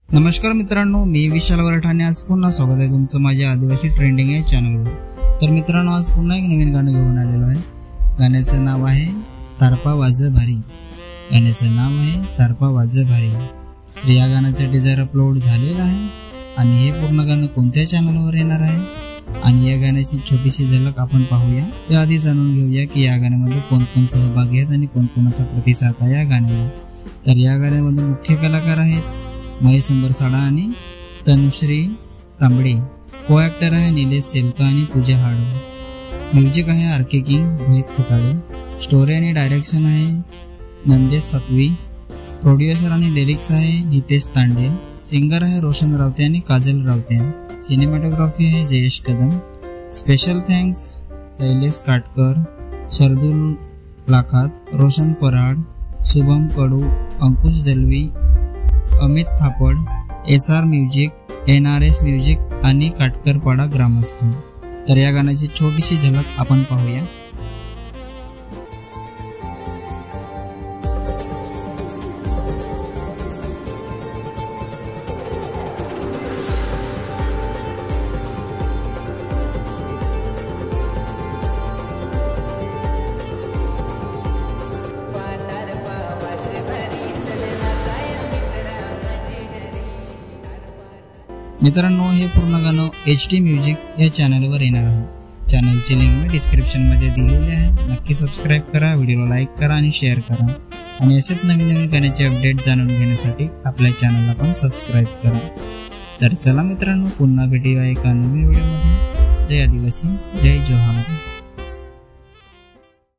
नमस्कार मित्रांनो, मी विशाल वरठाणे आज पुन्हा स्वागत आहे तुमचं माझ्या आदिवासी ट्रेंडिंग या चॅनलवर। तर मित्रांनो, आज पुन्हा एक नवीन गाणं घेऊन आलेलो आहे। गाण्याचं नाव आहे तारपा वाज भारी। गाण्याचं नाव आहे तारपा वाज भारी। तर या गाण्याचं टीजर अपलोड झालेलं आहे आणि हे पूर्ण गाणं कोणत्या चॅनलवर येणार आहे आणि या गाण्याची छोटीशी झलक आपण पाहूया। त्याआधी जाणून घेऊया की या गाण्यामध्ये कोण कोण सहभागी आहेत आणि कोण कोणाचा प्रतिसाद आहे या गाण्याला। तर या गाण्यामध्ये मुख्य कलाकार आहेत महेश उंबरसाडा आणि तनुश्री तांबडे। को ऍक्टर आहे निलेश सेलका आणि पूजा हाडो। म्युझिक आहे आरके किंग रोहित खुताडे। स्टोरी आणि डायरेक्शन आहे नंदेश सातवी। प्रोड्युसर आणि लिरिक्स आहे हितेश तांडेल। सिंगर आहे रोशन रावते आणि काजल रावते। सिनेमॅटोग्राफी आहे Jayesh Kadam. Special thanks Shailesh Katkar, Shardul Lakhat, Roshan Parad, Shubham Kadu, Ankush Dalvi, Amit Thapad, SR music, NRS music आणि काटकरपाडा ग्रामस्थ। तर या गाण्याची छोटीशी झलक आपण पाहूया। मित्रांनो, हे पूर्ण गाणं HD म्युझिक या चॅनलवर येणार आहे। चॅनलची लिंक मी डिस्क्रिप्शन मध्ये दिलेली आहे। नक्की सबस्क्राइब करा, व्हिडिओला लाईक करा आणि शेअर करा आणि असेच नवीन नवीन गाण्याचे अपडेट जाणून घेण्यासाठी आपल्या चॅनलला पण सबस्क्राइब करा। तर चला मित्रांनो, पुन्हा भेटूया एका नवीन व्हिडिओमध्ये। जय आदिवासी, जय जोहार।